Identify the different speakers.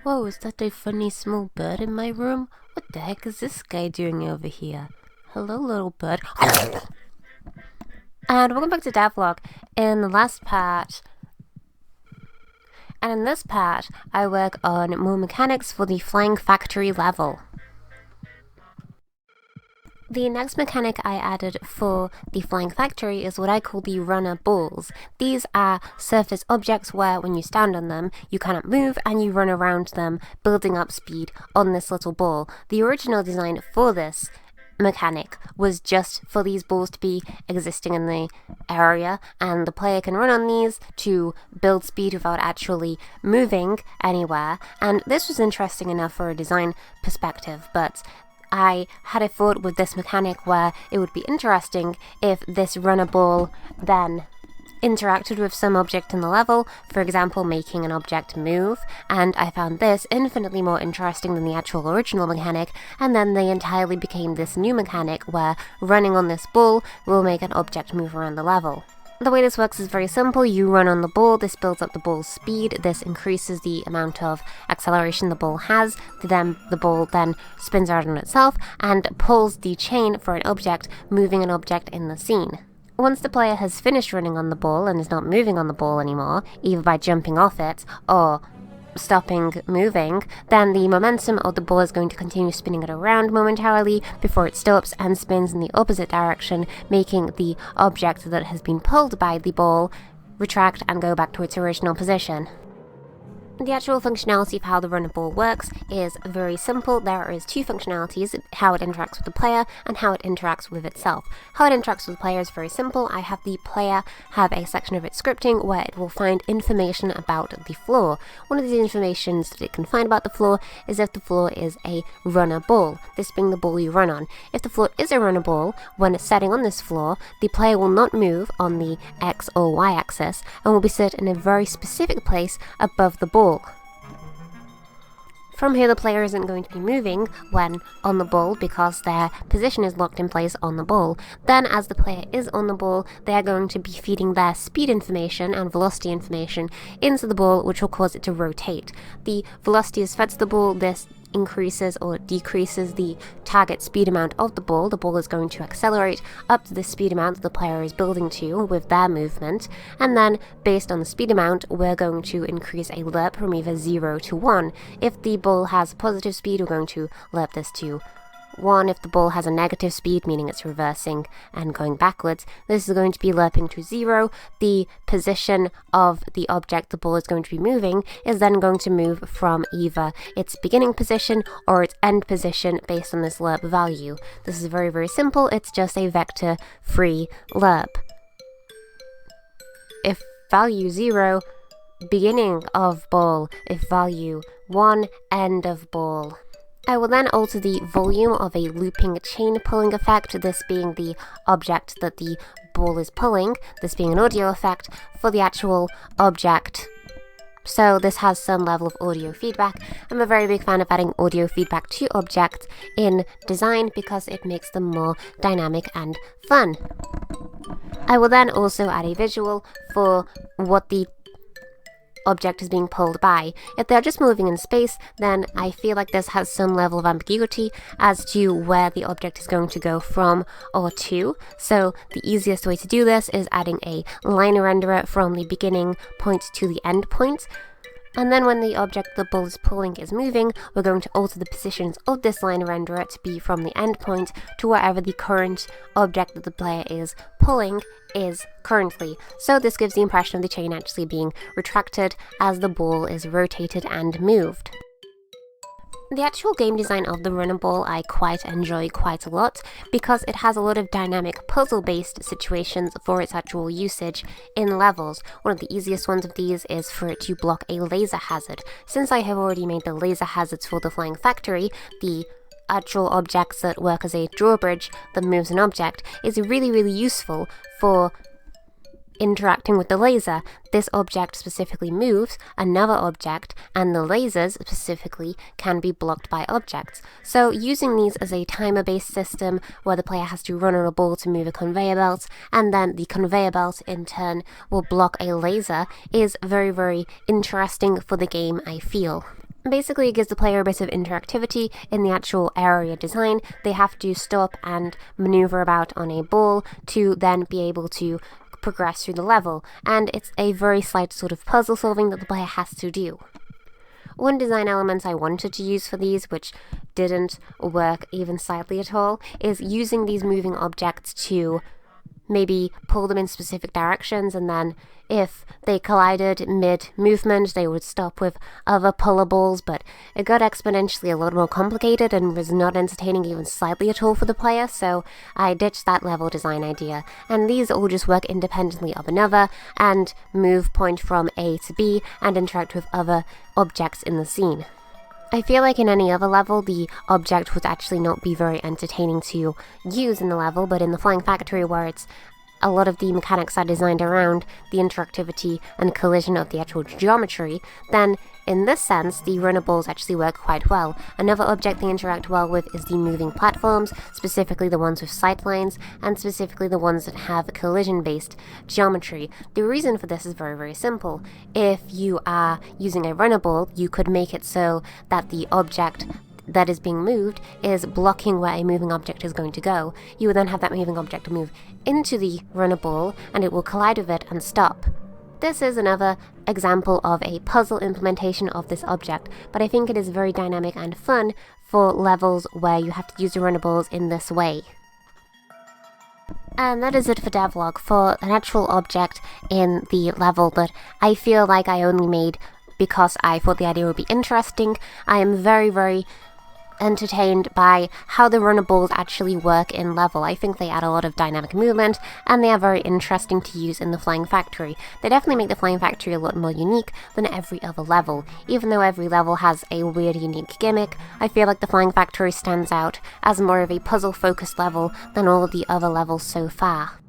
Speaker 1: Whoa, is that a funny small bird in my room? What the heck is this guy doing over here? Hello, little bird. And welcome back to Devlog. In the last part, and in this part, I work on more mechanics for the Flying Factory level. The next mechanic I added for the Flying Factory is what I call the runner balls. These are surface objects where when you stand on them, you cannot move and you run around them, building up speed on this little ball. The original design for this mechanic was just for these balls to be existing in the area, and the player can run on these to build speed without actually moving anywhere. And this was interesting enough for a design perspective, but I had a thought with this mechanic where it would be interesting if this runner ball then interacted with some object in the level, for example making an object move, and I found this infinitely more interesting than the actual original mechanic, and then they entirely became this new mechanic where running on this ball will make an object move around the level. The way this works is very simple. You run on the ball, this builds up the ball's speed, this increases the amount of acceleration the ball has, then the ball then spins around on itself and pulls the chain for an object, moving an object in the scene. Once the player has finished running on the ball and is not moving on the ball anymore, either by jumping off it or stopping moving, then the momentum of the ball is going to continue spinning it around momentarily before it stops and spins in the opposite direction, making the object that has been pulled by the ball retract and go back to its original position. The actual functionality of how the runner ball works is very simple. There is two functionalities: how it interacts with the player and how it interacts with itself. How it interacts with the player is very simple. I have the player have a section of its scripting where it will find information about the floor. One of the informations that it can find about the floor is if the floor is a runner ball, this being the ball you run on. If the floor is a runner ball, when it's setting on this floor, the player will not move on the X or Y axis and will be set in a very specific place above the ball. From here, the player isn't going to be moving when on the ball because their position is locked in place on the ball. Then, as the player is on the ball, they are going to be feeding their speed information and velocity information into the ball, which will cause it to rotate. The velocity is fed to the ball. This increases or decreases the target speed amount of the ball. The ball is going to accelerate up to the speed amount that the player is building to with their movement, and then based on the speed amount we're going to increase a lerp from either 0 to 1. If the ball has positive speed, we're going to lerp this to 1. If the ball has a negative speed, meaning it's reversing and going backwards, this is going to be lerping to 0. The position of the object the ball is going to be moving is then going to move from either its beginning position or its end position based on this lerp value. This is very, very simple. It's just a vector-free lerp. If value 0, beginning of ball. If value 1, end of ball. I will then alter the volume of a looping chain pulling effect, this being the object that the ball is pulling, this being an audio effect for the actual object. So this has some level of audio feedback. I'm a very big fan of adding audio feedback to objects in design because it makes them more dynamic and fun. I will then also add a visual for what the object is being pulled by. If they're just moving in space, then I feel like this has some level of ambiguity as to where the object is going to go from or to. So the easiest way to do this is adding a line renderer from the beginning point to the end point. And then when the object the ball is pulling is moving, we're going to alter the positions of this line renderer to be from the end point to wherever the current object that the player is pulling is currently. So this gives the impression of the chain actually being retracted as the ball is rotated and moved. The actual game design of the runner ball I quite enjoy quite a lot because it has a lot of dynamic puzzle-based situations for its actual usage in levels. One of the easiest ones of these is for it to block a laser hazard. Since I have already made the laser hazards for the Flying Factory, the actual objects that work as a drawbridge that moves an object is really, really useful for interacting with the laser. This object specifically moves another object, and the lasers specifically can be blocked by objects. So using these as a timer-based system where the player has to run on a ball to move a conveyor belt, and then the conveyor belt in turn will block a laser, is very, very interesting for the game, I feel. Basically, it gives the player a bit of interactivity in the actual area design. They have to stop and maneuver about on a ball to then be able to progress through the level, and it's a very slight sort of puzzle solving that the player has to do. One design element I wanted to use for these, which didn't work even slightly at all, is using these moving objects to maybe pull them in specific directions, and then if they collided mid-movement, they would stop with other pullables, but it got exponentially a lot more complicated and was not entertaining even slightly at all for the player, so I ditched that level design idea. And these all just work independently of another and move point from A to B and interact with other objects in the scene. I feel like in any other level, the object would actually not be very entertaining to use in the level, but in the Flying Factory, where it's a lot of the mechanics are designed around the interactivity and collision of the actual geometry, then in this sense, the runner balls actually work quite well. Another object they interact well with is the moving platforms, specifically the ones with sightlines, and specifically the ones that have collision-based geometry. The reason for this is very, very simple. If you are using a runner ball, you could make it so that the object that is being moved is blocking where a moving object is going to go. You will then have that moving object move into the runner ball, and it will collide with it and stop. This is another example of a puzzle implementation of this object, but I think it is very dynamic and fun for levels where you have to use the runner balls in this way. And that is it for Devlog, for an actual object in the level that I feel like I only made because I thought the idea would be interesting. I am very, very entertained by how the runner balls actually work in level. I think they add a lot of dynamic movement, and they are very interesting to use in the Flying Factory. They definitely make the Flying Factory a lot more unique than every other level. Even though every level has a weird, unique gimmick, I feel like the Flying Factory stands out as more of a puzzle-focused level than all of the other levels so far.